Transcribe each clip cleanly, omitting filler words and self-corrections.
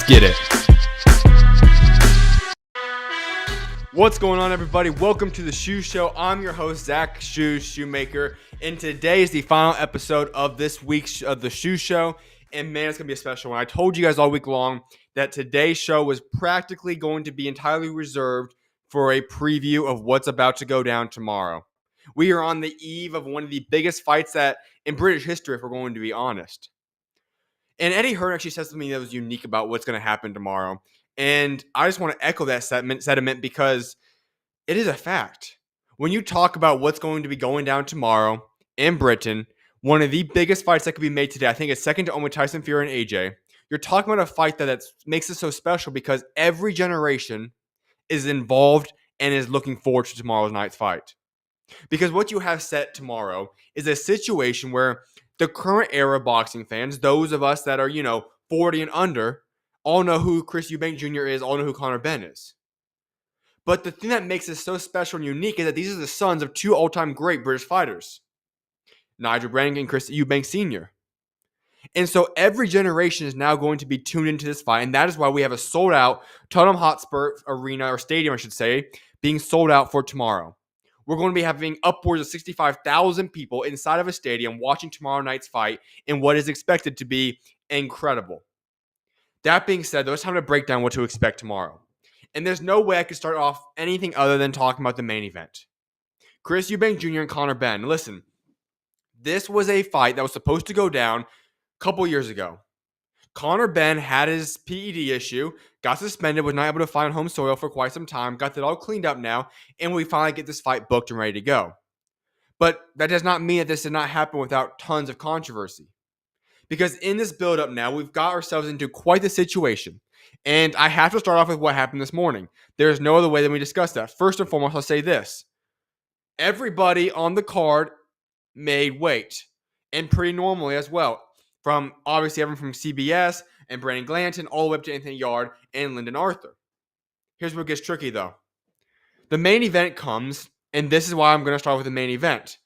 Let's get it. What's going on, everybody? Welcome to the SchuZ Show. I'm your host, SchuZ Shoemaker, and today is the final episode of this week's of the SchuZ Show. And man, it's gonna be a special one. I told you guys all week long that today's show was practically going to be entirely reserved for a preview of what's about to go down tomorrow. We are on the eve of one of the biggest fights that in British history, if we're going to be honest. And Eddie Hearn actually said something that was unique about what's going to happen tomorrow. And I just want to echo that sentiment because it is a fact. When you talk about what's going to be going down tomorrow in Britain, one of the biggest fights that could be made today, I think it's second to only Tyson Fury and AJ. You're talking about a fight that makes it so special because every generation is involved and is looking forward to tomorrow's night's fight. Because what you have set tomorrow is a situation where the current era boxing fans, those of us that are, 40 and under, all know who Chris Eubank Jr. is, all know who Conor Benn is. But the thing that makes this so special and unique is that these are the sons of two all-time great British fighters, Nigel Brennan and Chris Eubank Sr. And so every generation is now going to be tuned into this fight, and that is why we have a sold-out Tottenham Hotspur arena, or stadium, I should say, being sold out for tomorrow. We're going to be having upwards of 65,000 people inside of a stadium watching tomorrow night's fight in what is expected to be incredible. That being said, though, it's time to break down what to expect tomorrow. And there's no way I could start off anything other than talking about the main event. Chris Eubank Jr. and Conor Benn. Listen, this was a fight that was supposed to go down a couple years ago. Conor Benn had his PED issue, got suspended, was not able to find home soil for quite some time, got that all cleaned up now, and we finally get this fight booked and ready to go. But that does not mean that this did not happen without tons of controversy. Because in this build-up now, we've got ourselves into quite the situation. And I have to start off with what happened this morning. There's no other way than we discuss that. First and foremost, I'll say this. Everybody on the card made weight, and pretty normally as well. From obviously everyone from CBS and Brandon Glanton all the way up to Anthony Yard and Lyndon Arthur. Here's where it gets tricky though. The main event comes, and this is why I'm going to start with the main event.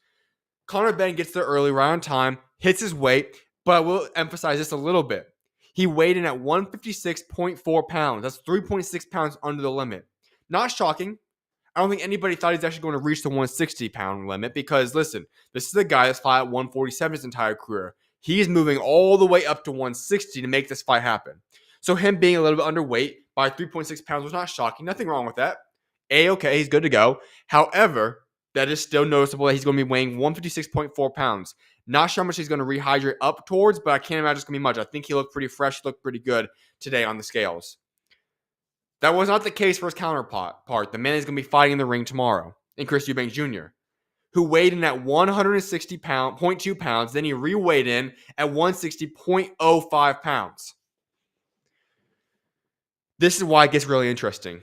Conor Benn gets there early, right on time, hits his weight, but I will emphasize this a little bit. He weighed in at 156.4 pounds. That's 3.6 pounds under the limit. Not shocking. I don't think anybody thought he's actually going to reach the 160-pound limit because, listen, this is a guy that's fought at 147 his entire career. He's moving all the way up to 160 to make this fight happen. So him being a little bit underweight by 3.6 pounds was not shocking. Nothing wrong with that. A-okay, he's good to go. However, that is still noticeable that he's going to be weighing 156.4 pounds. Not sure how much he's going to rehydrate up towards, but I can't imagine it's going to be much. I think he looked pretty fresh, looked pretty good today on the scales. That was not the case for his counterpart, the man is going to be fighting in the ring tomorrow, in Chris Eubank Jr., who weighed in at 160.2 pounds. Then he re-weighed in at 160.05 pounds. This is why it gets really interesting.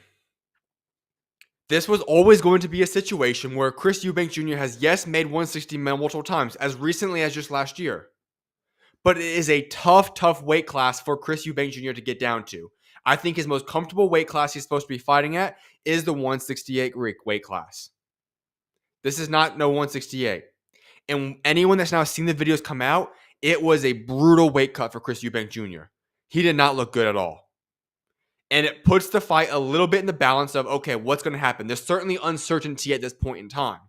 This was always going to be a situation where Chris Eubank Jr. has, yes, made 160 multiple times, as recently as just last year. But it is a tough weight class for Chris Eubank Jr. to get down to. I think his most comfortable weight class he's supposed to be fighting at is the 168 weight class. This is not no 168. And anyone that's now seen the videos come out, it was a brutal weight cut for Chris Eubank Jr. He did not look good at all. And it puts the fight a little bit in the balance of, okay, what's going to happen? There's certainly uncertainty at this point in time.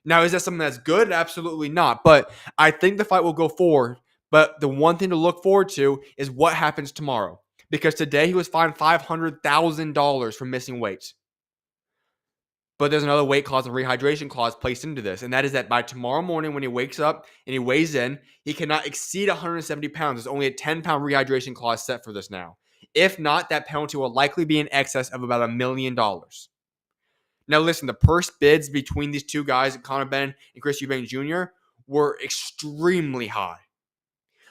Now, is that something that's good? Absolutely not. But I think the fight will go forward. But the one thing to look forward to is what happens tomorrow. Because today he was fined $500,000 for missing weight. But there's another weight clause and rehydration clause placed into this. And that is that by tomorrow morning when he wakes up and he weighs in, he cannot exceed 170 pounds. There's only a 10-pound rehydration clause set for this now. If not, that penalty will likely be in excess of about $1 million. Now listen, the purse bids between these two guys, Conor Benn and Chris Eubank Jr., were extremely high.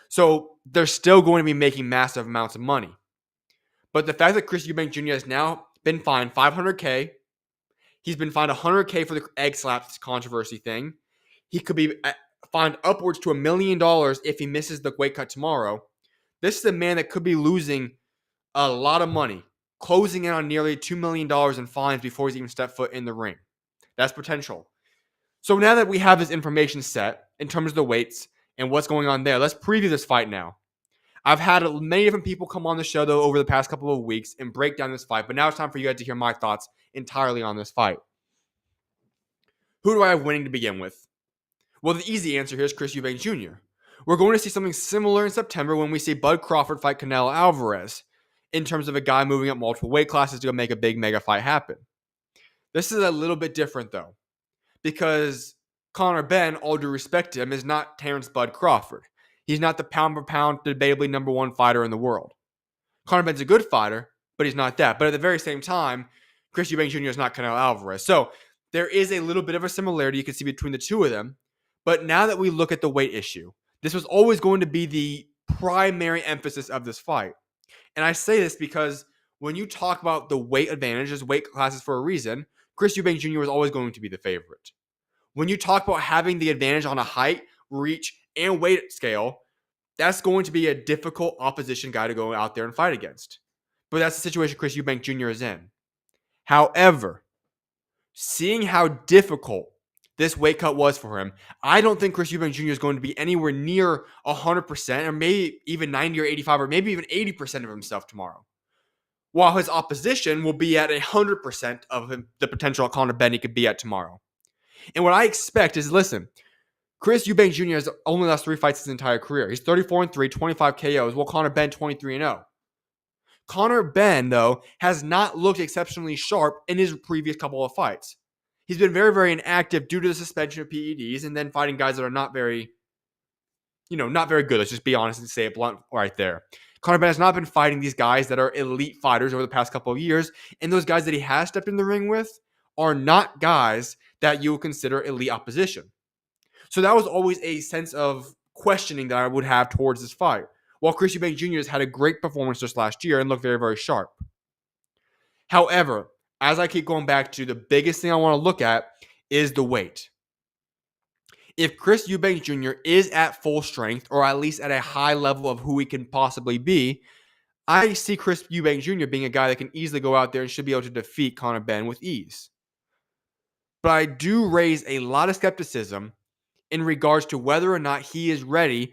So they're still going to be making massive amounts of money. But the fact that Chris Eubank Jr. has now been fined $500K, he's been fined $100K for the egg slaps controversy thing. He could be fined upwards to $1 million if he misses the weight cut tomorrow. This is a man that could be losing a lot of money, closing in on nearly $2 million in fines before he's even stepped foot in the ring. That's potential. So now that we have this information set in terms of the weights and what's going on there, let's preview this fight now. I've had many different people come on the show, though, over the past couple of weeks and break down this fight. But now it's time for you guys to hear my thoughts entirely on this fight. Who do I have winning to begin with? Well, the easy answer here is Chris Eubank Jr. We're going to see something similar in September when we see Bud Crawford fight Canelo Alvarez in terms of a guy moving up multiple weight classes to go make a big mega fight happen. This is a little bit different, though, because Conor Benn, all due respect to him, is not Terrence Bud Crawford. He's not the pound-for-pound, debatably number one fighter in the world. Conor Benn's a good fighter, but he's not that. But at the very same time, Chris Eubank Jr. is not Canelo Alvarez. So there is a little bit of a similarity you can see between the two of them. But now that we look at the weight issue, this was always going to be the primary emphasis of this fight. And I say this because when you talk about the weight advantages, weight classes for a reason, Chris Eubank Jr. was always going to be the favorite. When you talk about having the advantage on a height, reach, and weight scale, that's going to be a difficult opposition guy to go out there and fight against. But that's the situation Chris Eubank Jr. is in. However, seeing how difficult this weight cut was for him, I don't think Chris Eubank Jr. is going to be anywhere near 100% or maybe even 90 or 85 or maybe even 80% of himself tomorrow. While his opposition will be at 100% of the potential Conor Benn he could be at tomorrow. And what I expect is, listen, Chris Eubank Jr. has only lost 3 fights his entire career. He's 34-3, 25 KOs, while Conor Benn 23-0. Conor Benn, though, has not looked exceptionally sharp in his previous couple of fights. He's been very, very inactive due to the suspension of PEDs and then fighting guys that are not very good. Let's just be honest and say it blunt right there. Conor Benn has not been fighting these guys that are elite fighters over the past couple of years, and those guys that he has stepped in the ring with are not guys that you would consider elite opposition. So that was always a sense of questioning that I would have towards this fight. While Chris Eubank Jr. has had a great performance just last year and looked very, very sharp. However, as I keep going back to, the biggest thing I want to look at is the weight. If Chris Eubank Jr. is at full strength, or at least at a high level of who he can possibly be, I see Chris Eubank Jr. being a guy that can easily go out there and should be able to defeat Conor Benn with ease. But I do raise a lot of skepticism in regards to whether or not he is ready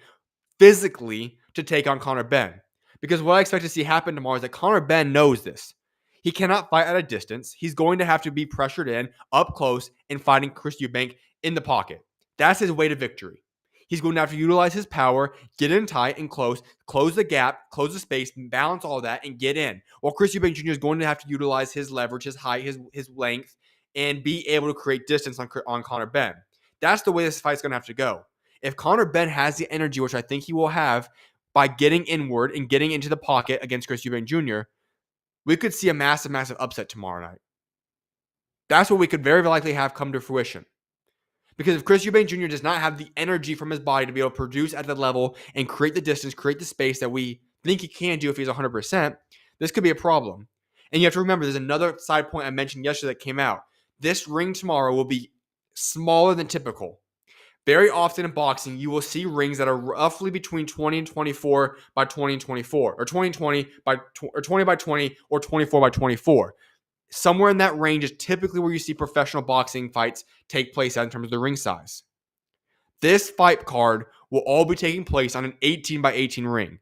physically to take on Conor Benn. Because what I expect to see happen tomorrow is that Conor Benn knows this. He cannot fight at a distance. He's going to have to be pressured in, up close, and fighting Chris Eubank in the pocket. That's his way to victory. He's going to have to utilize his power, get in tight and close the gap, close the space, balance all that, and get in. While Chris Eubank Jr. is going to have to utilize his leverage, his height, his length, and be able to create distance on Conor Benn. That's the way this fight's going to have to go. If Conor Benn has the energy, which I think he will have, by getting inward and getting into the pocket against Chris Eubank Jr., we could see a massive, massive upset tomorrow night. That's what we could very likely have come to fruition. Because if Chris Eubank Jr. does not have the energy from his body to be able to produce at the level and create the distance, create the space that we think he can do if he's 100%, this could be a problem. And you have to remember, there's another side point I mentioned yesterday that came out. This ring tomorrow will be smaller than typical. Very often in boxing, you will see rings that are roughly between 20 and 24 by 20 and 24, or 20 and 20 by or 20 by 20, or 24 by 24. Somewhere in that range is typically where you see professional boxing fights take place at in terms of the ring size. This fight card will all be taking place on an 18 by 18 ring.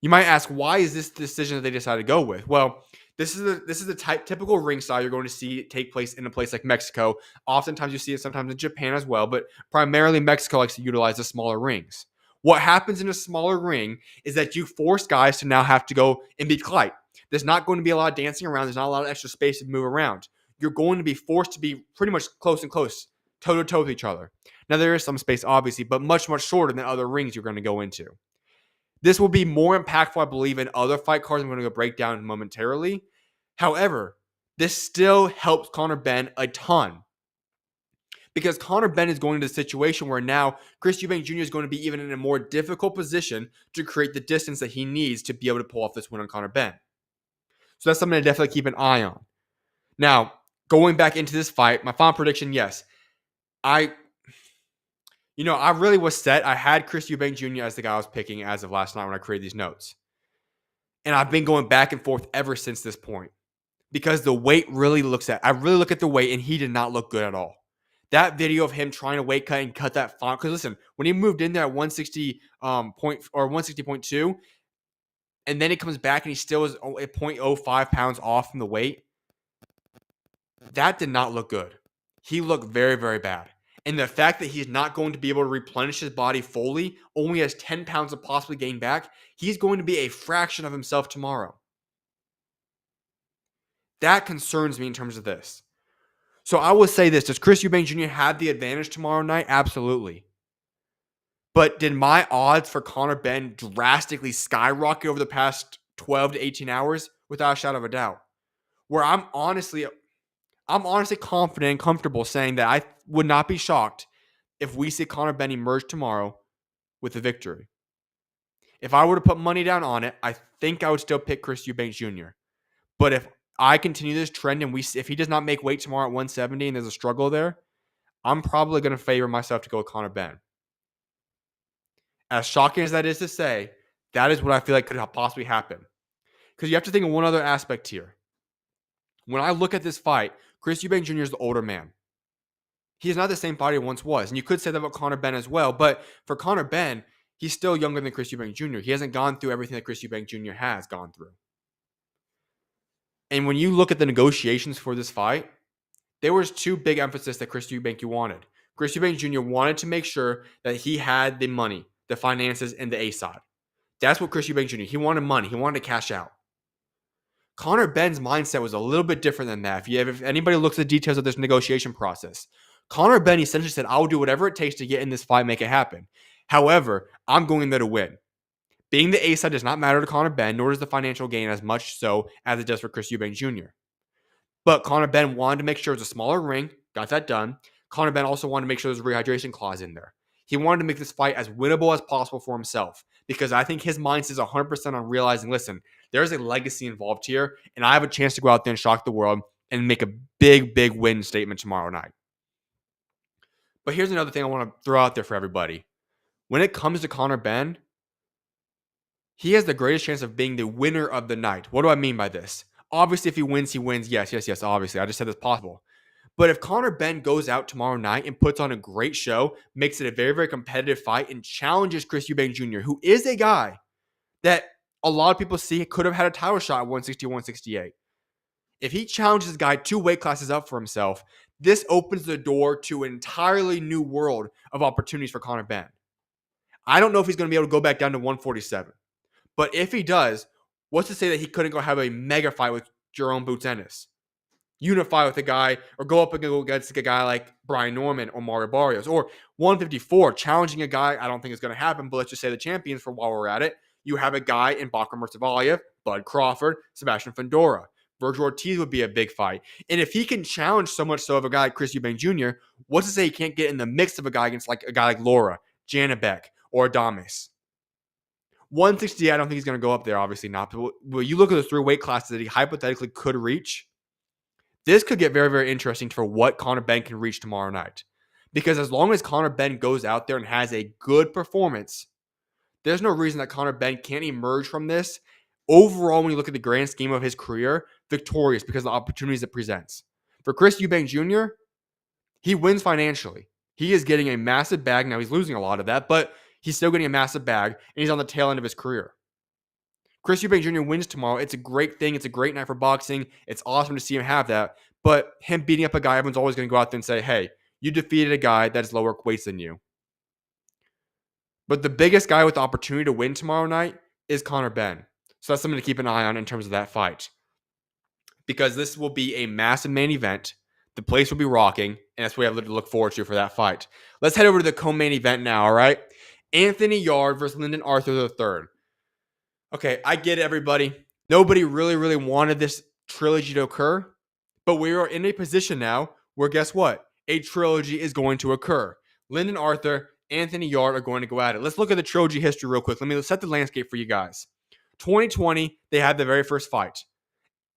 You might ask, why is this the decision that they decided to go with? Well, this is the typical ring style you're going to see take place in a place like Mexico. Oftentimes you see it sometimes in Japan as well, but primarily Mexico likes to utilize the smaller rings. What happens in a smaller ring is that you force guys to now have to go and be tight. There's not going to be a lot of dancing around. There's not a lot of extra space to move around. You're going to be forced to be pretty much close, toe-to-toe with each other. Now, there is some space, obviously, but much, much shorter than other rings you're going to go into. This will be more impactful, I believe, in other fight cards I'm going to go break down momentarily. However, this still helps Conor Benn a ton. Because Conor Benn is going into a situation where now Chris Eubank Jr. is going to be even in a more difficult position to create the distance that he needs to be able to pull off this win on Conor Benn. So that's something to definitely keep an eye on. Now, going back into this fight, my final prediction, yes. I really was set. I had Chris Eubank Jr. as the guy I was picking as of last night when I created these notes. And I've been going back and forth ever since this point. Because the weight I really look at the weight, and he did not look good at all. That video of him trying to weight cut and cut that font. Because listen, when he moved in there at 160 point or 160.2, and then he comes back and he still is 0.05 pounds off from the weight, that did not look good. He looked very, very bad. And the fact that he's not going to be able to replenish his body fully, only has 10 pounds to possibly gain back, he's going to be a fraction of himself tomorrow. That concerns me in terms of this. So I will say this. Does Chris Eubank Jr. have the advantage tomorrow night? Absolutely. But did my odds for Conor Benn drastically skyrocket over the past 12 to 18 hours? Without a shadow of a doubt. Where I'm honestly confident and comfortable saying that I would not be shocked if we see Conor Benn emerge tomorrow with a victory. If I were to put money down on it, I think I would still pick Chris Eubank Jr. But if I continue this trend and if he does not make weight tomorrow at 170 and there's a struggle there, I'm probably going to favor myself to go with Conor Benn. As shocking as that is to say, that is what I feel like could possibly happen. Because you have to think of one other aspect here. When I look at this fight, Chris Eubank Jr. is the older man. He is not the same fighter he once was. And you could say that about Conor Benn as well. But for Conor Benn, he's still younger than Chris Eubank Jr. He hasn't gone through everything that Chris Eubank Jr. has gone through. And when you look at the negotiations for this fight, there was two big emphasis that Chris Eubank wanted. Chris Eubank Jr. wanted to make sure that he had the money, the finances, and the A side. That's what Chris Eubank Jr. He wanted money. He wanted to cash out. Conor Benn's mindset was a little bit different than that. If anybody looks at the details of this negotiation process, Conor Benn essentially said, "I will do whatever it takes to get in this fight, make it happen. However, I'm going in there to win." Being the A side does not matter to Conor Benn, nor does the financial gain as much so as it does for Chris Eubank Jr. But Conor Benn wanted to make sure it was a smaller ring, got that done. Conor Benn also wanted to make sure there's a rehydration clause in there. He wanted to make this fight as winnable as possible for himself because I think his mindset is 100% on realizing, listen, there's a legacy involved here, and I have a chance to go out there and shock the world and make a big, big win statement tomorrow night. But here's another thing I want to throw out there for everybody. When it comes to Conor Benn, he has the greatest chance of being the winner of the night. What do I mean by this? Obviously, if he wins, he wins. Yes, obviously. I just said that's possible. But if Conor Benn goes out tomorrow night and puts on a great show, makes it a very, very competitive fight, and challenges Chris Eubank Jr., who is a guy that a lot of people see could have had a title shot at 160, 168. If he challenges this guy 2 weight classes up for himself, this opens the door to an entirely new world of opportunities for Conor Benn. I don't know if he's going to be able to go back down to 147. But if he does, what's to say that he couldn't go have a mega fight with Jerome Boots Ennis? Unify with a guy or go up against a guy like Brian Norman or Mario Barrios, or 154 challenging a guy. I don't think it's going to happen, but let's just say the champions for while we're at it. You have a guy in Bakar Murzavaliev, Bud Crawford, Sebastian Fundora. Virgil Ortiz would be a big fight. And if he can challenge so much so of a guy like Chris Eubank Jr., what's to say he can't get in the mix of a guy against like a guy like Laura, Janabek, or Adames? 160, I don't think he's going to go up there, obviously not. But when you look at the 3 weight classes that he hypothetically could reach, this could get very, very interesting for what Conor Benn can reach tomorrow night. Because as long as Conor Benn goes out there and has a good performance, there's no reason that Conor Benn can't emerge from this, overall, when you look at the grand scheme of his career, victorious because of the opportunities it presents. For Chris Eubank Jr., he wins financially. He is getting a massive bag. Now, he's losing a lot of that, but he's still getting a massive bag, and he's on the tail end of his career. Chris Eubank Jr. wins tomorrow. It's a great thing. It's a great night for boxing. It's awesome to see him have that. But him beating up a guy, everyone's always going to go out there and say, hey, you defeated a guy that is lower weights than you. But the biggest guy with the opportunity to win tomorrow night is Conor Benn. So that's something to keep an eye on in terms of that fight. Because this will be a massive main event. The place will be rocking, and that's what we have to look forward to for that fight. Let's head over to the co-main event now, all right? Anthony Yarde versus Lyndon Arthur III. Okay, I get it, everybody. Nobody really wanted this trilogy to occur, but we are in a position now where, guess what? A trilogy is going to occur. Lyndon Arthur, Anthony Yarde are going to go at it. Let's look at the trilogy history real quick. Let me set the landscape for you guys. 2020, they had the very first fight.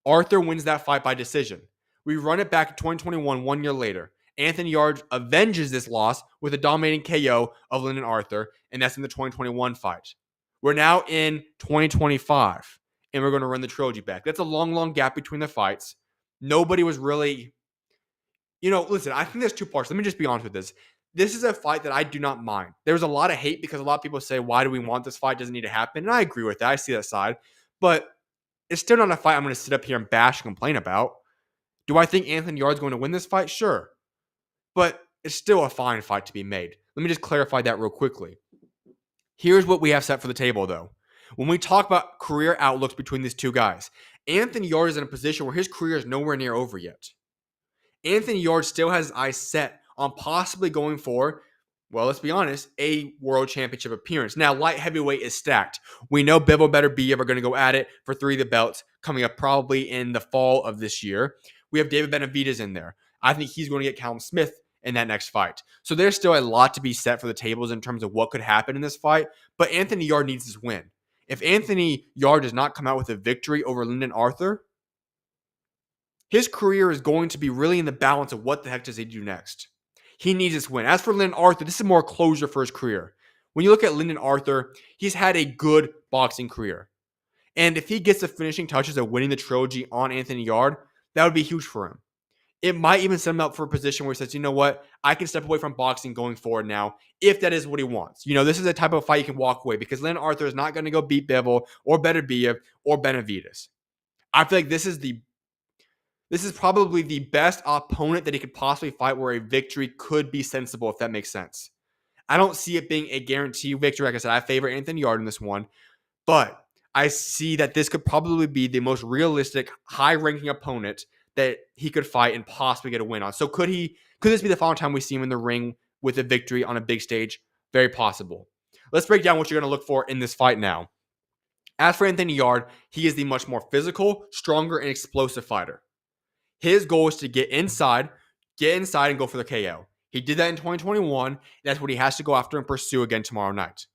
Arthur wins that fight by decision. We run it back to 2021, 1 year later. Anthony Yarde avenges this loss with a dominating KO of Lyndon Arthur, and that's in the 2021 fight. We're now in 2025, and we're going to run the trilogy back. That's a long gap between the fights. Nobody was really Listen, I think there's two parts. Let me just be honest with this. This is a fight that I do not mind. There's a lot of hate because a lot of people say, why do we want this fight? It doesn't need to happen. And I agree with that. I see that side. But it's still not a fight I'm going to sit up here and bash and complain about. Do I think Anthony Yarde's going to win this fight? Sure. But it's still a fine fight to be made. Let me just clarify that real quickly. Here's what we have set for the table, though. When we talk about career outlooks between these two guys, Anthony Yarde is in a position where his career is nowhere near over yet. Anthony Yarde still has his eyes set on possibly going for, well, let's be honest, a world championship appearance. Now, light heavyweight is stacked. We know Bivol Beterbiev are going to go at it for 3 of the belts coming up probably in the fall of this year. We have David Benavidez in there. I think he's going to get Callum Smith in that next fight. So there's still a lot to be set for the tables in terms of what could happen in this fight. But Anthony Yarde needs this win. If Anthony Yarde does not come out with a victory over Lyndon Arthur, his career is going to be really in the balance of what the heck does he do next. He needs this win. As for Lyndon Arthur, this is more closure for his career. When you look at Lyndon Arthur, he's had a good boxing career. And if he gets the finishing touches of winning the trilogy on Anthony Yarde, that would be huge for him. It might even set him up for a position where he says, you know what, I can step away from boxing going forward now, if that is what he wants. This is a type of fight you can walk away because Lyndon Arthur is not going to go beat Bivol or Beterbiev or Benavidez. I feel like this is probably the best opponent that he could possibly fight where a victory could be sensible, if that makes sense. I don't see it being a guaranteed victory. Like I said, I favor Anthony Yarde in this one, but I see that this could probably be the most realistic, high-ranking opponent that he could fight and possibly get a win on. So could this be the final time we see him in the ring with a victory on a big stage? Very possible. Let's break down what you're going to look for in this fight now. As for Anthony Yarde, he is the much more physical, stronger, and explosive fighter. His goal is to get inside and go for the KO. He did that in 2021. That's what he has to go after and pursue again tomorrow night.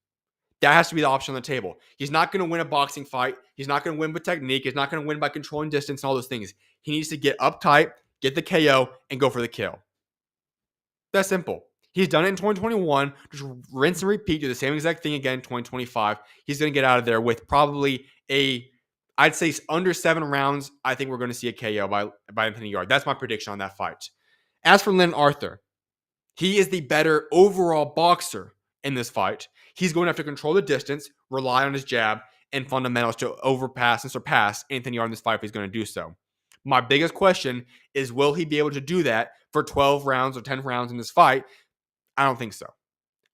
That has to be the option on the table. He's not going to win a boxing fight. He's not going to win with technique. He's not going to win by controlling distance and all those things. He needs to get uptight, get the KO, and go for the kill. That's simple. He's done it in 2021. Just rinse and repeat. Do the same exact thing again in 2025. He's going to get out of there with probably I'd say under 7 rounds. I think we're going to see a KO by Anthony Yarde. That's my prediction on that fight. As for Lyndon Arthur, he is the better overall boxer in this fight. He's going to have to control the distance, rely on his jab, and fundamentals to overpass and surpass Anthony Yarde in this fight if he's going to do so. My biggest question is, will he be able to do that for 12 rounds or 10 rounds in this fight? I don't think so.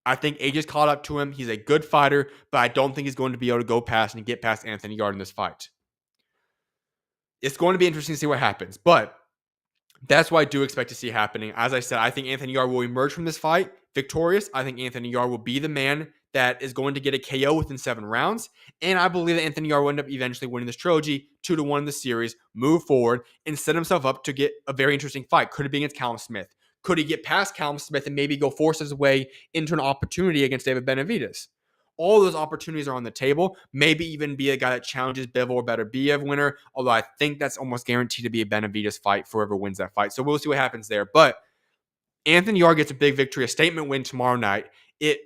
I think age is caught up to him. He's a good fighter, but I don't think he's going to be able to go past and get past Anthony Yarde in this fight. It's going to be interesting to see what happens, but that's what I do expect to see happening. As I said, I think Anthony Yarde will emerge from this fight victorious. I think Anthony Yarde will be the man that is going to get a KO within 7 rounds. And I believe that Anthony Yarde will end up eventually winning this trilogy, 2-1 in the series, move forward, and set himself up to get a very interesting fight. Could it be against Callum Smith? Could he get past Callum Smith and maybe go force his way into an opportunity against David Benavidez? All those opportunities are on the table. Maybe even be a guy that challenges Bivol or Beterbiev winner, although I think that's almost guaranteed to be a Benavidez fight for whoever wins that fight. So we'll see what happens there. But Anthony Yarde gets a big victory, a statement win tomorrow night. It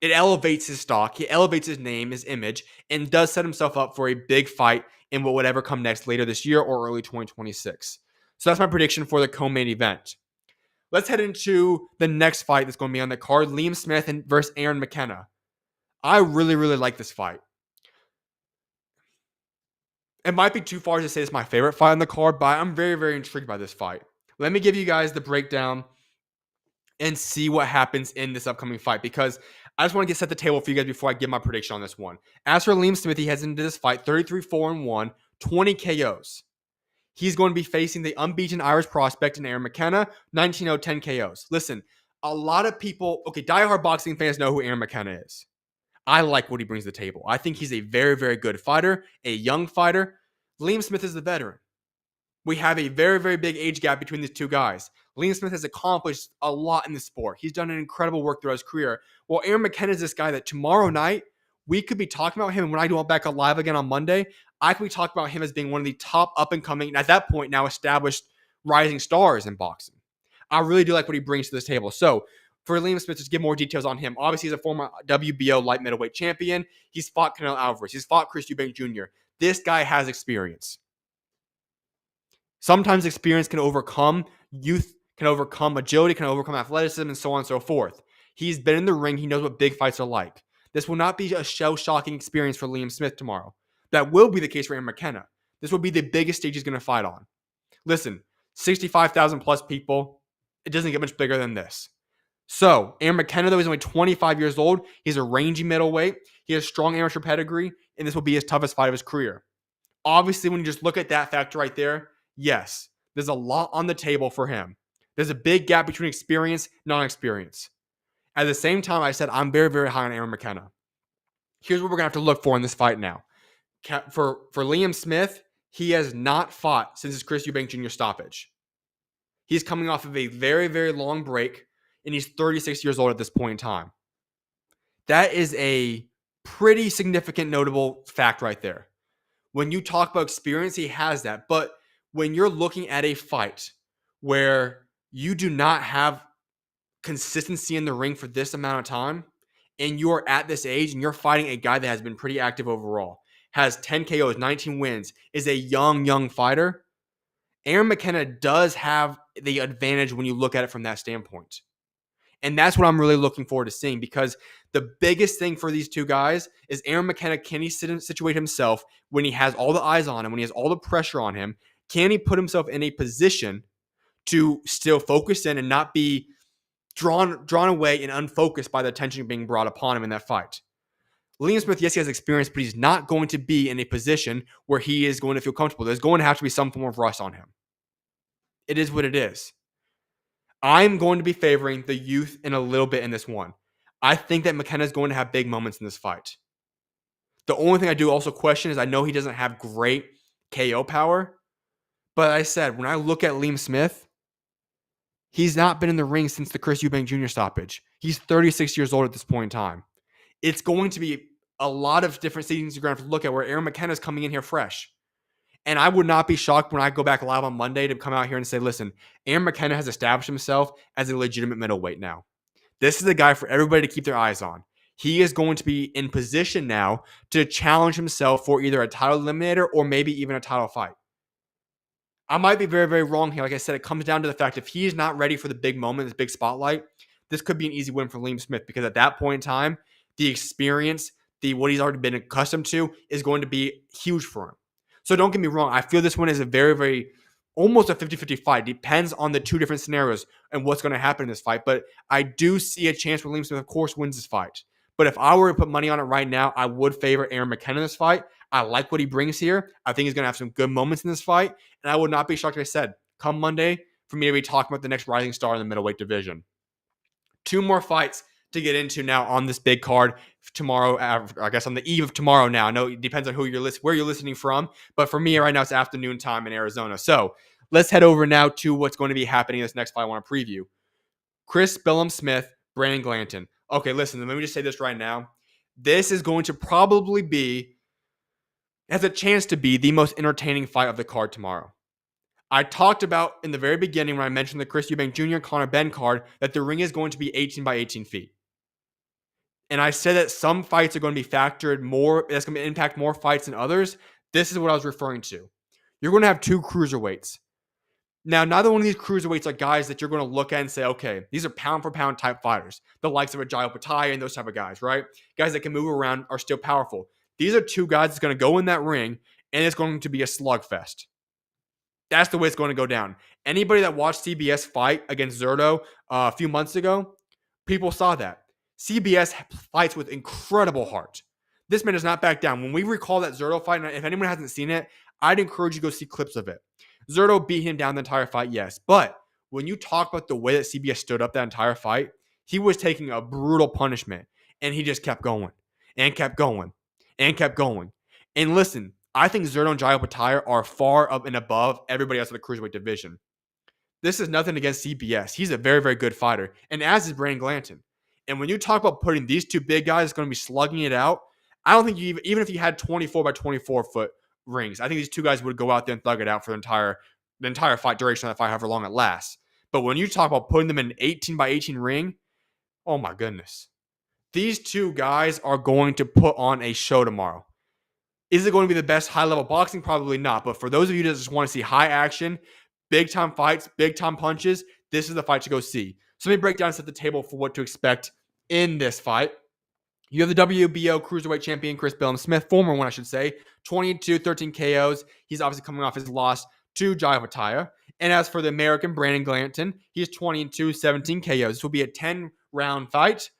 elevates his stock. He elevates his name, his image, and does set himself up for a big fight in what would ever come next later this year or early 2026. So that's my prediction for the co-main event. Let's head into the next fight that's going to be on the card, Liam Smith versus Aaron McKenna. I really, really like this fight. It might be too far to say it's my favorite fight on the card, but I'm very, very intrigued by this fight. Let me give you guys the breakdown and see what happens in this upcoming fight, because I just want to set the table for you guys before I give my prediction on this one. As for Liam Smith, he heads into this fight 33-4-1, 20 KOs. He's going to be facing the unbeaten Irish prospect in Aaron McKenna, 19-0, 10 KOs. Listen, a lot of people, diehard boxing fans know who Aaron McKenna is. I like what he brings to the table. I think he's a very, very good fighter, a young fighter. Liam Smith is the veteran. We have a very, very big age gap between these two guys. Liam Smith has accomplished a lot in the sport. He's done an incredible work throughout his career. Well, Aaron McKenna is this guy that tomorrow night, we could be talking about him. And when I do it back on live again on Monday, I could be talking about him as being one of the top up-and-coming, and at that point now established rising stars in boxing. I really do like what he brings to this table. So, for Liam Smith, just give more details on him. Obviously, he's a former WBO light middleweight champion. He's fought Canelo Alvarez. He's fought Chris Eubank Jr. This guy has experience. Sometimes experience can overcome youth, can overcome agility, can overcome athleticism, and so on and so forth. He's been in the ring. He knows what big fights are like. This will not be a shell-shocking experience for Liam Smith tomorrow. That will be the case for Aaron McKenna. This will be the biggest stage he's going to fight on. Listen, 65,000 plus people, it doesn't get much bigger than this. So, Aaron McKenna, though, he's only 25 years old. He's a rangy middleweight. He has strong amateur pedigree, and this will be his toughest fight of his career. Obviously, when you just look at that factor right there, yes, there's a lot on the table for him. There's a big gap between experience and non-experience. At the same time, I said I'm very, very high on Aaron McKenna. Here's what we're going to have to look for in this fight now. For Liam Smith, he has not fought since his Chris Eubank Jr. stoppage. He's coming off of a very, very long break, and he's 36 years old at this point in time. That is a pretty significant, notable fact right there. When you talk about experience, he has that. But when you're looking at a fight where you do not have consistency in the ring for this amount of time, and you're at this age and you're fighting a guy that has been pretty active overall, has 10 KOs, 19 wins, is a young fighter, Aaron McKenna does have the advantage when you look at it from that standpoint. And that's what I'm really looking forward to seeing, because the biggest thing for these two guys is Aaron McKenna, can he situate himself when he has all the eyes on him, when he has all the pressure on him? Can he put himself in a position to still focus in and not be drawn away and unfocused by the attention being brought upon him in that fight? Liam Smith, yes, he has experience, but he's not going to be in a position where he is going to feel comfortable. There's going to have to be some form of rust on him. It is what it is. I'm going to be favoring the youth in a little bit in this one. I think that McKenna is going to have big moments in this fight. The only thing I do also question is I know he doesn't have great KO power, but I said, when I look at Liam Smith, he's not been in the ring since the Chris Eubank Jr. stoppage. He's 36 years old at this point in time. It's going to be a lot of different things you're going to have to look at where Aaron McKenna is coming in here fresh. And I would not be shocked when I go back live on Monday to come out here and say, listen, Aaron McKenna has established himself as a legitimate middleweight now. This is the guy for everybody to keep their eyes on. He is going to be in position now to challenge himself for either a title eliminator or maybe even a title fight. I might be very, very wrong here. Like I said, it comes down to the fact if he is not ready for the big moment, this big spotlight, this could be an easy win for Liam Smith, because at that point in time, the experience, what he's already been accustomed to is going to be huge for him. So don't get me wrong. I feel this one is a very, very, almost a 50-50 fight. Depends on the two different scenarios and what's going to happen in this fight. But I do see a chance where Liam Smith, of course, wins this fight. But if I were to put money on it right now, I would favor Aaron McKenna in this fight. I like what he brings here. I think he's going to have some good moments in this fight. And I would not be shocked, like I said, come Monday, for me to be talking about the next rising star in the middleweight division. Two more fights to get into now on this big card tomorrow. I guess on the eve of tomorrow now. I know it depends on where you're listening from, but for me right now it's afternoon time in Arizona. So let's head over now to what's going to be happening in this next fight I want to preview. Chris Billum Smith, Brandon Glanton. Okay, listen, let me just say this right now. This is going to probably be, has a chance to be the most entertaining fight of the card tomorrow. I talked about in the very beginning when I mentioned the Chris Eubank Jr. Conor Benn card that the ring is going to be 18 by 18 feet. And I said that some fights are going to be factored more, that's going to impact more fights than others. This is what I was referring to. You're going to have two cruiserweights. Now, neither one of these cruiserweights are guys that you're going to look at and say, okay, these are pound for pound type fighters. The likes of a Jai Opetaia and those type of guys, right? Guys that can move around are still powerful. These are two guys that's going to go in that ring, and it's going to be a slugfest. That's the way it's going to go down. Anybody that watched CBS fight against Zurdo a few months ago, people saw that. CBS fights with incredible heart. This man does not back down. When we recall that Zurdo fight, and if anyone hasn't seen it, I'd encourage you to go see clips of it. Zurdo beat him down the entire fight, yes. But when you talk about the way that CBS stood up that entire fight, he was taking a brutal punishment, and he just kept going and kept going and kept going. And listen, I think Zurdo and Jai Opetaia are far up and above everybody else in the cruiserweight division. This is nothing against CBS. He's a very, very good fighter, and as is Brandon Glanton. And when you talk about putting these two big guys going to be slugging it out, I don't think even if you had 24 by 24 foot rings, I think these two guys would go out there and thug it out for the entire fight duration of that fight, however long it lasts. But when you talk about putting them in an 18 by 18 ring, oh my goodness. These two guys are going to put on a show tomorrow. Is it going to be the best high-level boxing? Probably not. But for those of you that just want to see high action, big-time fights, big-time punches, this is the fight to go see. So let me break down and set the table for what to expect in this fight. You have the WBO Cruiserweight Champion Chris Smith, former one, I should say, 22-13 KOs. He's obviously coming off his loss to Jai Opetaia. And as for the American Brandon Glanton, he's 22-17 KOs. This will be a 10-round fight.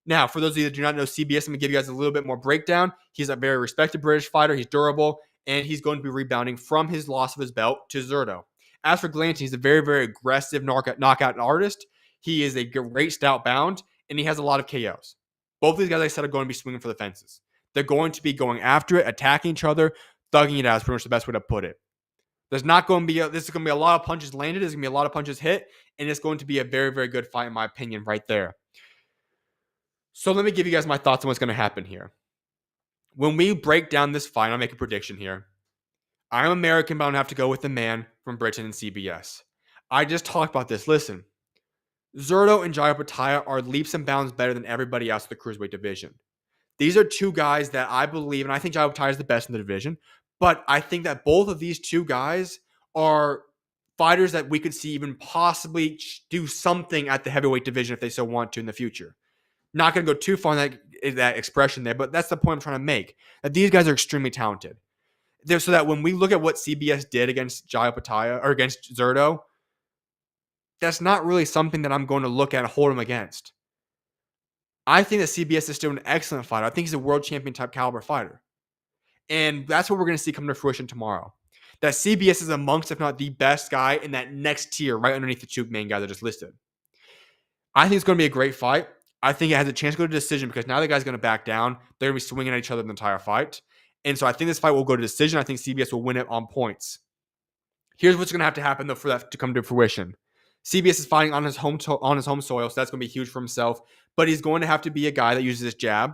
Now, for those of you that do not know CBS, I'm going to give you guys a little bit more breakdown. He's a very respected British fighter. He's durable, and he's going to be rebounding from his loss of his belt to Zurdo. As for Glanton, he's a very, very aggressive knockout artist. He is a great stout bound, and he has a lot of KOs. Both of these guys, like I said, are going to be swinging for the fences. They're going to be going after it, attacking each other, thugging it out is pretty much the best way to put it. There's not going to be this is going to be a lot of punches landed. There's going to be a lot of punches hit, and it's going to be a very, very good fight, in my opinion, right there. So let me give you guys my thoughts on what's going to happen here. When we break down this fight, I'll make a prediction here. I'm American, but I don't have to go with the man from Britain and CBS. I just talked about this. Listen, Zurdo and Jai Opetaia are leaps and bounds better than everybody else in the cruiserweight division. These are two guys that I believe, and I think Jai Opetaia is the best in the division, but I think that both of these two guys are fighters that we could see even possibly do something at the heavyweight division if they so want to in the future. Not going to go too far in that expression there, but that's the point I'm trying to make. That these guys are extremely talented. So that when we look at what CBS did against Jai Opetaia or against Zurdo, that's not really something that I'm going to look at and hold him against. I think that CBS is still an excellent fighter. I think he's a world champion type caliber fighter. And that's what we're going to see come to fruition tomorrow. That CBS is amongst, if not the best guy in that next tier right underneath the two main guys I just listed. I think it's going to be a great fight. I think it has a chance to go to decision because now the guy's going to back down. They're going to be swinging at each other the entire fight. And so I think this fight will go to decision. I think CBS will win it on points. Here's what's going to have to happen, though, for that to come to fruition. CBS is fighting on his home soil, so that's going to be huge for himself. But he's going to have to be a guy that uses his jab.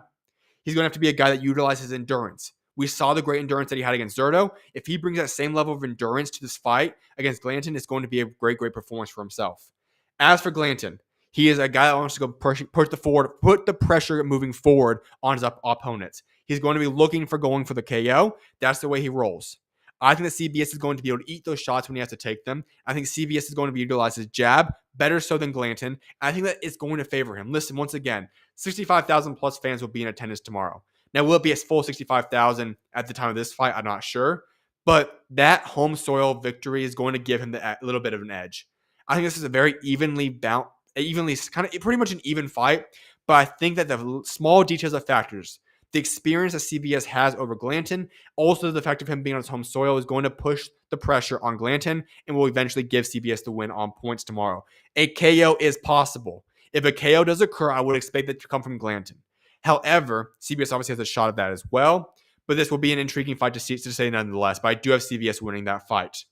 He's going to have to be a guy that utilizes endurance. We saw the great endurance that he had against Zurdo. If he brings that same level of endurance to this fight against Glanton, it's going to be a great, great performance for himself. As for Glanton, he is a guy that wants to go put the pressure moving forward on his opponents. He's going to be looking for going for the KO. That's the way he rolls. I think that CBS is going to be able to eat those shots when he has to take them. I think CBS is going to be utilize his jab better so than Glanton. I think that it's going to favor him. Listen, once again, 65,000 plus fans will be in attendance tomorrow. Now, will it be a full 65,000 at the time of this fight? I'm not sure. But that home soil victory is going to give him a little bit of an edge. I think this is a very evenly kind of pretty much an even fight. But I think that the small details of factors, the experience that CBS has over Glanton, also the fact of him being on his home soil is going to push the pressure on Glanton and will eventually give CBS the win on points tomorrow. A KO is possible. If a KO does occur, I would expect that to come from Glanton. However, CBS obviously has a shot at that as well, but this will be an intriguing fight to say nonetheless, but I do have CBS winning that fight.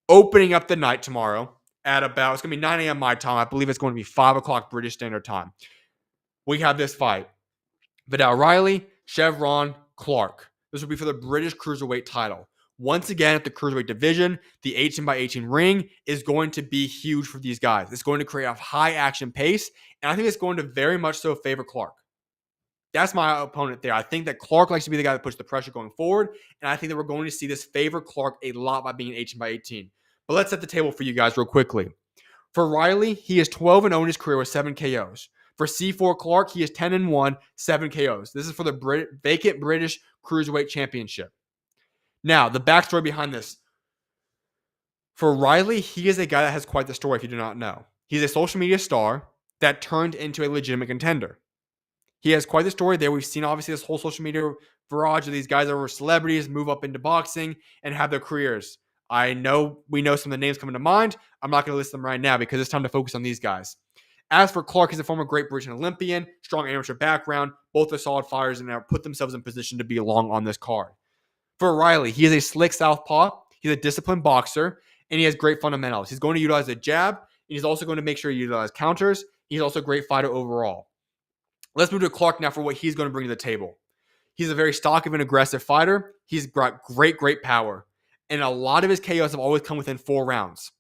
Opening up the night tomorrow at it's going to be 9 a.m. my time. I believe it's going to be 5 o'clock British Standard Time. We have this fight. Vidal Riley, Chevron, Clark. This will be for the British Cruiserweight title. Once again, at the Cruiserweight division, the 18x18 ring is going to be huge for these guys. It's going to create a high action pace, and I think it's going to very much so favor Clark. That's my opponent there. I think that Clark likes to be the guy that puts the pressure going forward, and I think that we're going to see this favor Clark a lot by being 18x18. But let's set the table for you guys real quickly. For Riley, he is 12-0 in his career with 7 KOs. For C4 Clark, he is 10-1, 7 KOs. This is for the vacant British Cruiserweight Championship. Now, the backstory behind this. For Riley, he is a guy that has quite the story if you do not know. He's a social media star that turned into a legitimate contender. He has quite the story there. We've seen, obviously, this whole social media barrage of these guys that were celebrities move up into boxing and have their careers. We know some of the names coming to mind. I'm not going to list them right now because it's time to focus on these guys. As for Clark, he's a former Great British Olympian, strong amateur background. Both are solid fighters and have put themselves in position to be along on this card. For Riley, he is a slick southpaw. He's a disciplined boxer, and he has great fundamentals. He's going to utilize a jab, and he's also going to make sure he utilizes counters. He's also a great fighter overall. Let's move to Clark now for what he's going to bring to the table. He's a very stocky and aggressive fighter. He's got great, great power. And a lot of his KOs have always come within 4 rounds.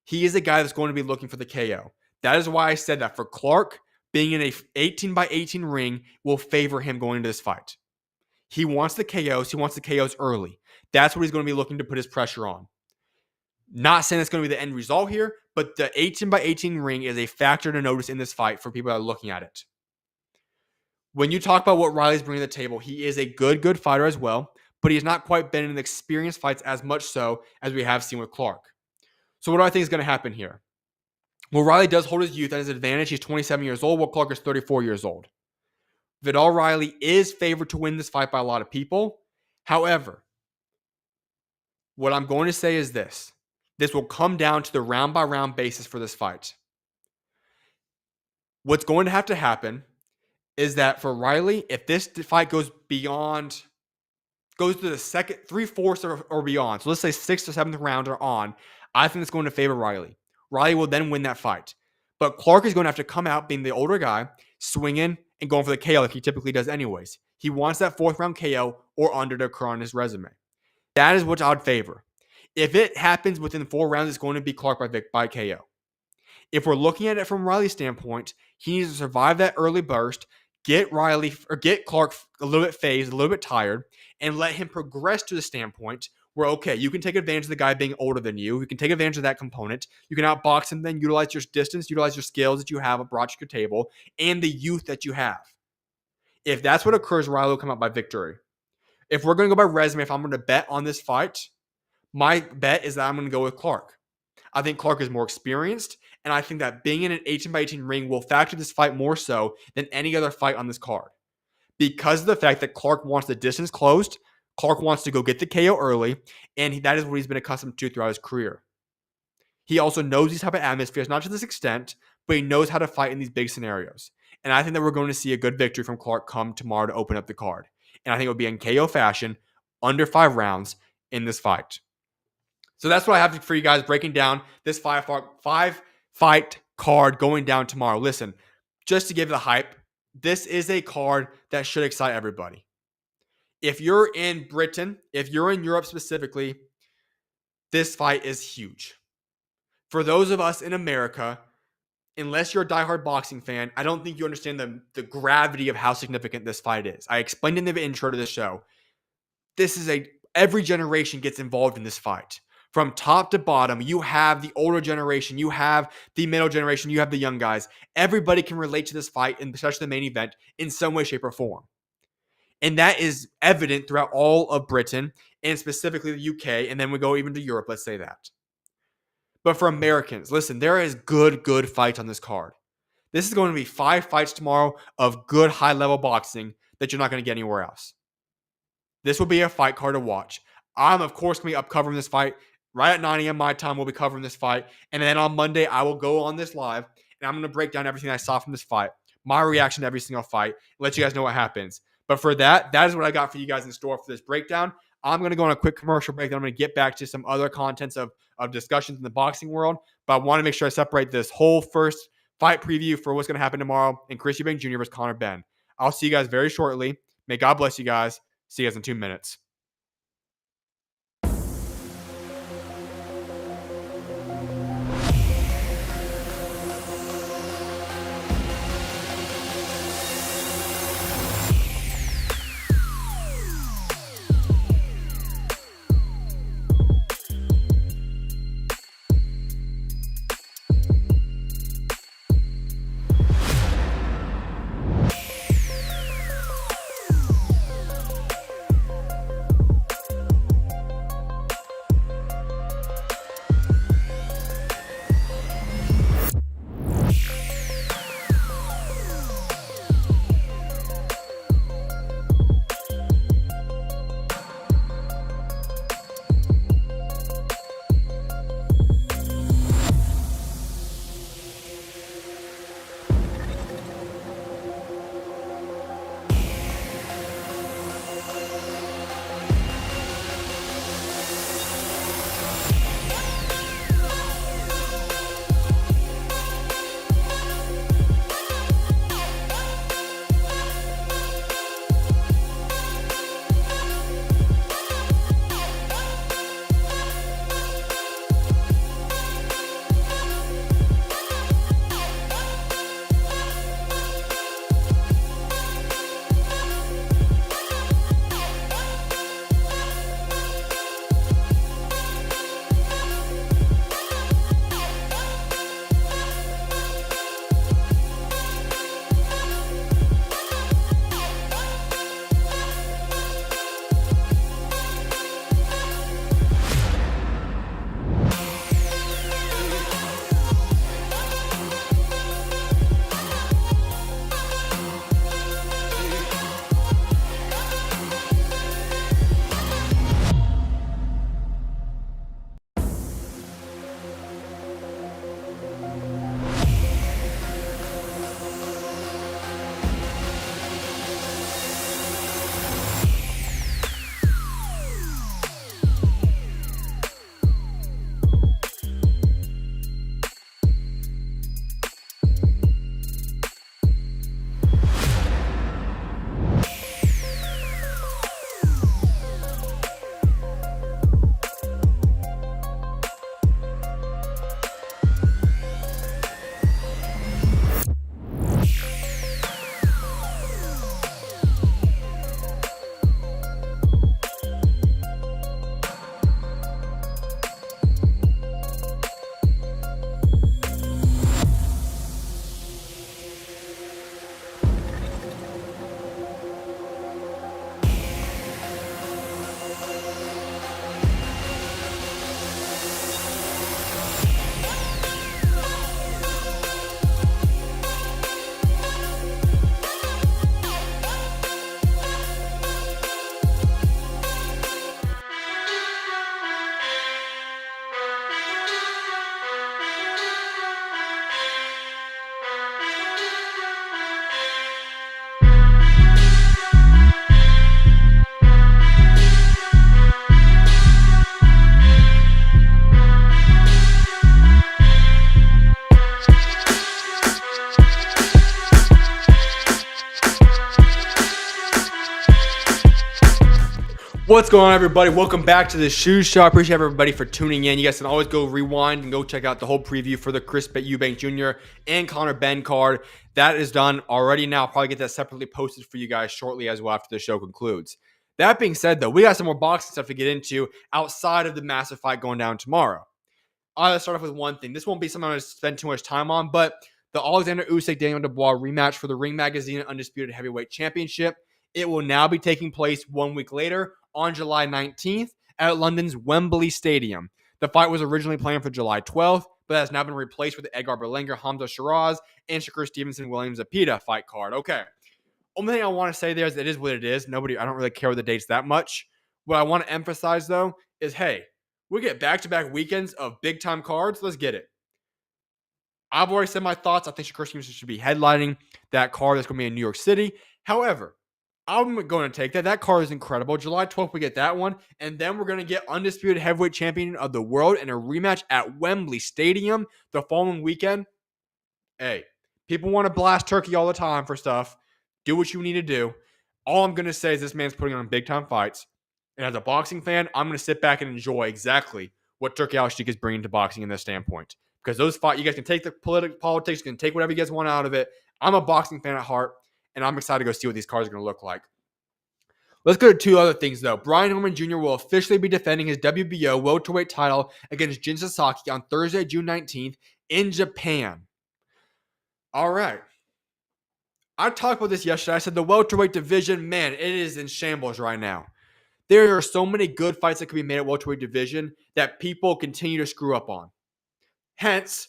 He is a guy that's going to be looking for the KO. That is why I said that for Clark, being in a 18x18 ring will favor him going into this fight. He wants the KOs. He wants the KOs early. That's what he's going to be looking to put his pressure on. Not saying it's going to be the end result here, but the 18x18 ring is a factor to notice in this fight for people that are looking at it. When you talk about what Riley's bringing to the table, he is a good fighter as well, but he's not quite been in the experienced fights as much so as we have seen with Clark. So what do I think is going to happen here? Well, Riley does hold his youth at his advantage. He's 27 years old, while Clark is 34 years old. Vidal Riley is favored to win this fight by a lot of people. However, what I'm going to say is this. This will come down to the round-by-round basis for this fight. What's going to have to happen is that for Riley, if this fight goes to the second, 3/4 or beyond, so let's say 6th or 7th round or on, I think it's going to favor Riley. Riley will then win that fight. But Clark is going to have to come out being the older guy, swinging and going for the KO like he typically does anyways. He wants that 4th round KO or under to occur on his resume. That is what I would favor. If it happens within 4 rounds, it's going to be Clark by KO. If we're looking at it from Riley's standpoint, he needs to survive that early burst, get Clark a little bit phased, a little bit tired, and let him progress to the standpoint where, okay, you can take advantage of the guy being older than you. You can take advantage of that component. You can outbox him, then utilize your distance, utilize your skills that you have brought to your table, and the youth that you have. If that's what occurs, Riley will come out by victory. If we're going to go by resume, if I'm going to bet on this fight, my bet is that I'm going to go with Clark. I think Clark is more experienced, and I think that being in an 18x18 ring will factor this fight more so than any other fight on this card. Because of the fact that Clark wants the distance closed, Clark wants to go get the KO early, and that is what he's been accustomed to throughout his career. He also knows these type of atmospheres, not to this extent, but he knows how to fight in these big scenarios. And I think that we're going to see a good victory from Clark come tomorrow to open up the card. And I think it will be in KO fashion, under 5 rounds in this fight. So that's what I have for you guys, breaking down this 5-fight card going down tomorrow. Listen, just to give the hype, this is a card that should excite everybody. If you're in Britain, if you're in Europe specifically, this fight is huge. For those of us in America, unless you're a diehard boxing fan, I don't think you understand the gravity of how significant this fight is. I explained in the intro to the show. Every generation gets involved in this fight. From top to bottom, you have the older generation, you have the middle generation, you have the young guys. Everybody can relate to this fight, and especially the main event, in some way, shape, or form. And that is evident throughout all of Britain, and specifically the UK, and then we go even to Europe, let's say that. But for Americans, listen, there is good fights on this card. This is going to be 5 fights tomorrow of good high-level boxing that you're not going to get anywhere else. This will be a fight card to watch. I'm, of course, going to be up covering this fight. Right at 9 a.m. my time, we'll be covering this fight. And then on Monday, I will go on this live, and I'm going to break down everything I saw from this fight, my reaction to every single fight, let you guys know what happens. But for that is what I got for you guys in store for this breakdown. I'm going to go on a quick commercial break, then I'm going to get back to some other contents of discussions in the boxing world. But I want to make sure I separate this whole first fight preview for what's going to happen tomorrow in Chris Eubank Jr. versus Conor Benn. I'll see you guys very shortly. May God bless you guys. See you guys in 2 minutes. What's going on, everybody? Welcome back to the SchuZ Show. I appreciate everybody for tuning in. You guys can always go rewind and go check out the whole preview for the Eubank Jr. and Conor Benn card. That is done already now. I'll probably get that separately posted for you guys shortly as well after the show concludes. That being said, though, we got some more boxing stuff to get into outside of the massive fight going down tomorrow. I'll start off with one thing. This won't be something I'm going to spend too much time on, but the Alexander Usyk-Daniel Dubois rematch for the Ring Magazine Undisputed Heavyweight Championship. It will now be taking place 1 week later on July 19th at London's Wembley Stadium. The fight was originally planned for July 12th, but has now been replaced with the Edgar Berlanga, Hamza Shiraz, and Shakur Stevenson, William Zepeda fight card. Okay. Only thing I want to say there is it is what it is. I don't really care with the dates that much. What I want to emphasize, though, is, hey, we get back-to-back weekends of big-time cards. Let's get it. I've already said my thoughts. I think Shakur Stevenson should be headlining that card that's going to be in New York City. However, I'm going to take that. That card is incredible. July 12th, we get that one. And then we're going to get undisputed heavyweight champion of the world in a rematch at Wembley Stadium the following weekend. Hey, people want to blast Turkey all the time for stuff. Do what you need to do. All I'm going to say is this man's putting on big-time fights. And as a boxing fan, I'm going to sit back and enjoy exactly what Turkey Al-Sheikh is bringing to boxing in this standpoint. Because those fights, you guys can take the politics, you can take whatever you guys want out of it. I'm a boxing fan at heart, and I'm excited to go see what these cards are going to look like. Let's go to two other things, though. Brian Norman Jr. will officially be defending his WBO welterweight title against Jin Sasaki on Thursday, June 19th in Japan. All right. I talked about this yesterday. I said the welterweight division, man, it is in shambles right now. There are so many good fights that could be made at welterweight division that people continue to screw up on. Hence,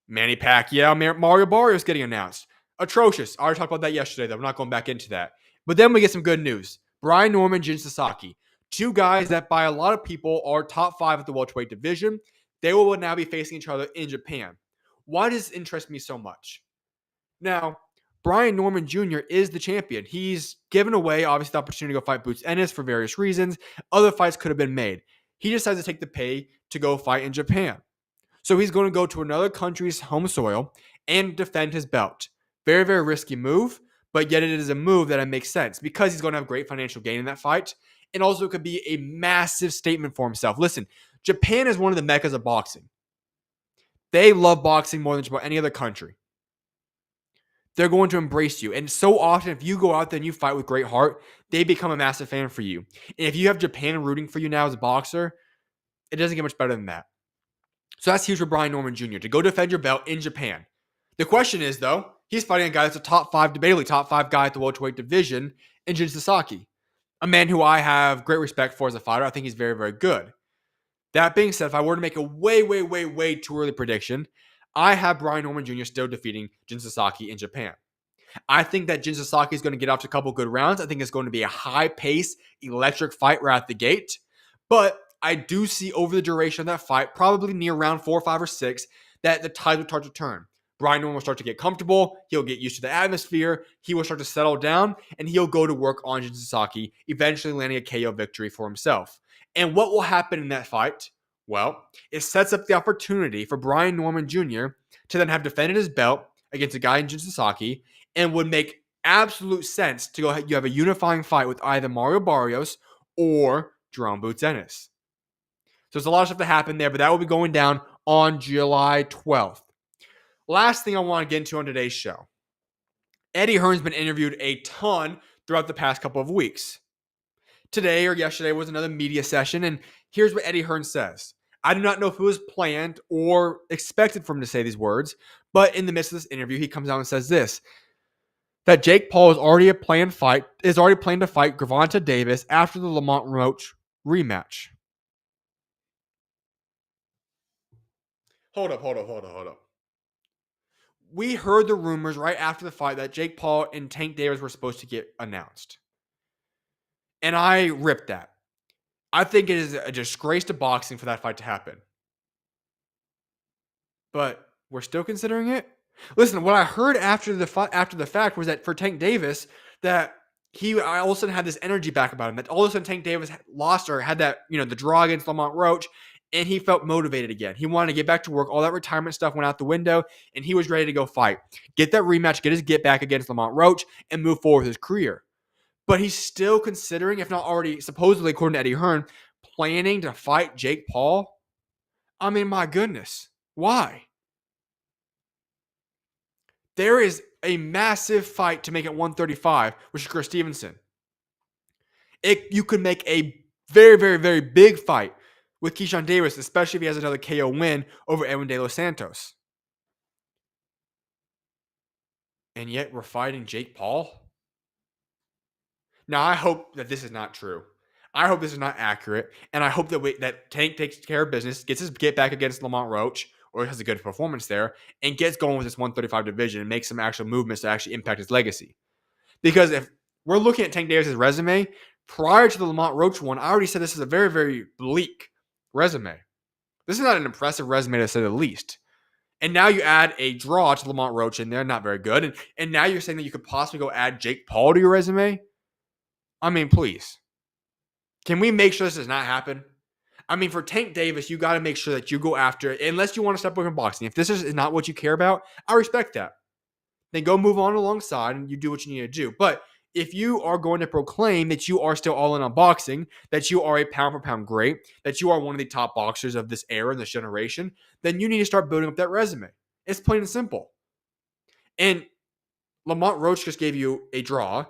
Manny Pacquiao, Mario Barrios getting announced. Atrocious. I already talked about that yesterday, though. I'm not going back into that. But then we get some good news. Brian Norman, Jin Sasaki. Two guys that by a lot of people are top 5 at the welterweight division. They will now be facing each other in Japan. Why does this interest me so much? Now, Brian Norman Jr. is the champion. He's given away, obviously, the opportunity to go fight Boots Ennis for various reasons. Other fights could have been made. He decides to take the pay to go fight in Japan. So he's going to go to another country's home soil and defend his belt. Very, very risky move, but yet it is a move that makes sense because he's going to have great financial gain in that fight. And also it could be a massive statement for himself. Listen, Japan is one of the meccas of boxing. They love boxing more than just about any other country. They're going to embrace you. And so often, if you go out there and you fight with great heart, they become a massive fan for you. And if you have Japan rooting for you now as a boxer, it doesn't get much better than that. So that's huge for Brian Norman Jr. to go defend your belt in Japan. The question is, though, he's fighting a guy that's a debatably top 5 guy at the welterweight division in Jin Sasaki, a man who I have great respect for as a fighter. I think he's very, very good. That being said, if I were to make a way too early prediction, I have Brian Norman Jr. still defeating Jin Sasaki in Japan. I think that Jin Sasaki is going to get off to a couple good rounds. I think it's going to be a high-paced, electric fight right out the gate. But I do see over the duration of that fight, probably near round 4, 5, or 6, that the tide will start to turn. Brian Norman will start to get comfortable. He'll get used to the atmosphere. He will start to settle down, and he'll go to work on Jin Sasaki, eventually landing a KO victory for himself. And what will happen in that fight? Well, it sets up the opportunity for Brian Norman Jr. to then have defended his belt against a guy in Jin Sasaki, and would make absolute sense to go. You have a unifying fight with either Mario Barrios or Jerome Boots Ennis. So there's a lot of stuff to happen there, but that will be going down on July 12th. Last thing I want to get into on today's show. Eddie Hearn's been interviewed a ton throughout the past couple of weeks. Today or yesterday was another media session, and here's what Eddie Hearn says. I do not know if it was planned or expected for him to say these words, but in the midst of this interview, he comes out and says this, that Jake Paul is already planned to fight Gervonta Davis after the Lamont Roach rematch. Hold up. We heard the rumors right after the fight that Jake Paul and Tank Davis were supposed to get announced. And I ripped that. I think it is a disgrace to boxing for that fight to happen. But we're still considering it? Listen, what I heard after the fact was that for Tank Davis, that I all of a sudden had this energy back about him. That all of a sudden Tank Davis lost or had that, the draw against Lamont Roach, and he felt motivated again. He wanted to get back to work. All that retirement stuff went out the window, and he was ready to go fight. Get that rematch, get his get back against Lamont Roach, and move forward with his career. But he's still considering, if not already, supposedly, according to Eddie Hearn, planning to fight Jake Paul. I mean, my goodness. Why? There is a massive fight to make at 135 with Shakur Stevenson. You could make a very, very, very big fight with Keyshawn Davis, especially if he has another KO win over Edwin De Los Santos. And yet we're fighting Jake Paul? Now, I hope that this is not true. I hope this is not accurate. And I hope that Tank takes care of business, gets his get back against Lamont Roach, or has a good performance there, and gets going with this 135 division and makes some actual movements to actually impact his legacy. Because if we're looking at Tank Davis' resume, prior to the Lamont Roach one, I already said this is a very, very bleak resume. This is not an impressive resume, to say the least. And now you add a draw to Lamont Roach in there, not very good. And now you're saying that you could possibly go add Jake Paul to your resume? I mean, please. Can we make sure this does not happen? I mean, for Tank Davis, you got to make sure that you go after it, unless you want to step away from boxing. If this is not what you care about, I respect that. Then go move on alongside and you do what you need to do. But if you are going to proclaim that you are still all in on boxing, that you are a pound for pound great, that you are one of the top boxers of this era and this generation, then you need to start building up that resume. It's plain and simple. And Lamont Roach just gave you a draw.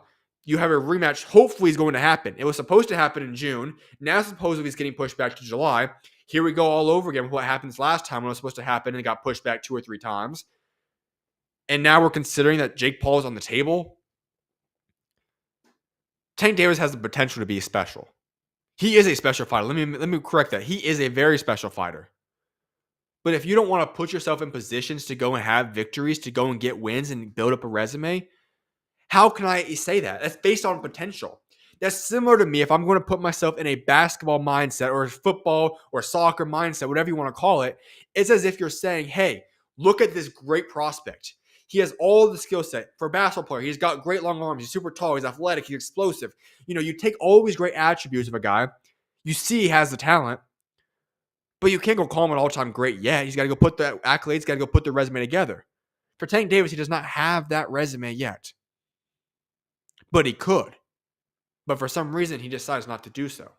You have a rematch, hopefully, is going to happen. It was supposed to happen in June. Now, supposedly, it's getting pushed back to July. Here we go all over again with what happened last time when it was supposed to happen and it got pushed back 2 or 3 times. And now we're considering that Jake Paul is on the table. Tank Davis has the potential to be special. He is a special fighter. Let me correct that. He is a very special fighter. But if you don't want to put yourself in positions to go and have victories, to go and get wins and build up a resume, how can I say that? That's based on potential. That's similar to me if I'm going to put myself in a basketball mindset or a football or soccer mindset, whatever you want to call it. It's as if you're saying, hey, look at this great prospect. He has all the skill set for a basketball player. He's got great long arms. He's super tall. He's athletic. He's explosive. You take all these great attributes of a guy. You see he has the talent, but you can't go call him an all-time great yet. He's got to go put the accolades, got to go put the resume together. For Tank Davis, he does not have that resume yet. But he could. But for some reason, he decides not to do so.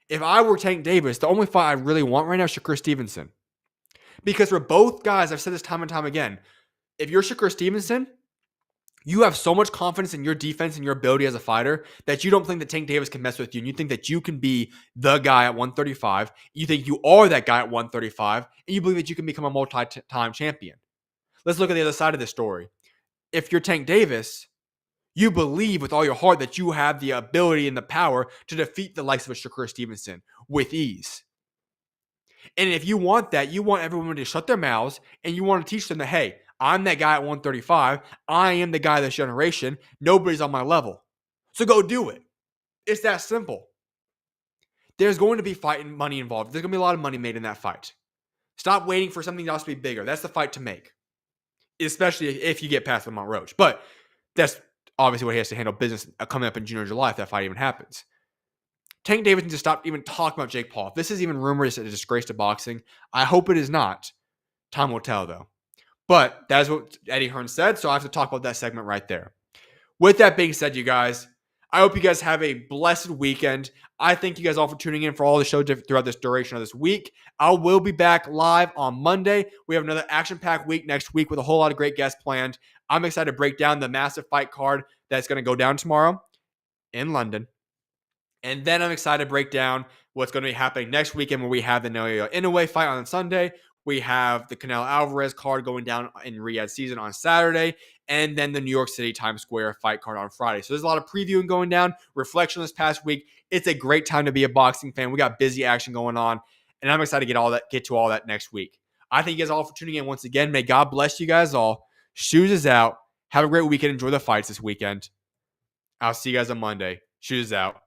If I were Tank Davis, the only fight I really want right now is Shakur Stevenson. Because for both guys, I've said this time and time again, if you're Shakur Stevenson, you have so much confidence in your defense and your ability as a fighter that you don't think that Tank Davis can mess with you. And you think that you can be the guy at 135. You think you are that guy at 135. And you believe that you can become a multi-time champion. Let's look at the other side of this story. If you're Tank Davis, you believe with all your heart that you have the ability and the power to defeat the likes of a Shakur Stevenson with ease. And if you want that, you want everyone to shut their mouths and you want to teach them that, hey, I'm that guy at 135. I am the guy of this generation. Nobody's on my level. So go do it. It's that simple. There's going to be fighting money involved. There's going to be a lot of money made in that fight. Stop waiting for something else to be bigger. That's the fight to make, especially if you get past Lamont Roach. But that's obviously what he has to handle business coming up in June or July if that fight even happens. Tank Davis needs to stop even talking about Jake Paul. If this is even rumored as a disgrace to boxing, I hope it is not. Time will tell, though. But that is what Eddie Hearn said, so I have to talk about that segment right there. With that being said, you guys, I hope you guys have a blessed weekend. I thank you guys all for tuning in for all the show throughout this duration of this week. I will be back live on Monday. We have another action-packed week next week with a whole lot of great guests planned. I'm excited to break down the massive fight card that's going to go down tomorrow in London. And then I'm excited to break down what's going to be happening next weekend where we have the Naoya Inoue fight on Sunday. We have the Canelo Alvarez card going down in Riyadh season on Saturday. And then the New York City Times Square fight card on Friday. So there's a lot of previewing going down, reflection this past week. It's a great time to be a boxing fan. We got busy action going on. And I'm excited to get to all that next week. I thank you guys all for tuning in once again. May God bless you guys all. SchuZ is out. Have a great weekend. Enjoy the fights this weekend. I'll see you guys on Monday. SchuZ out.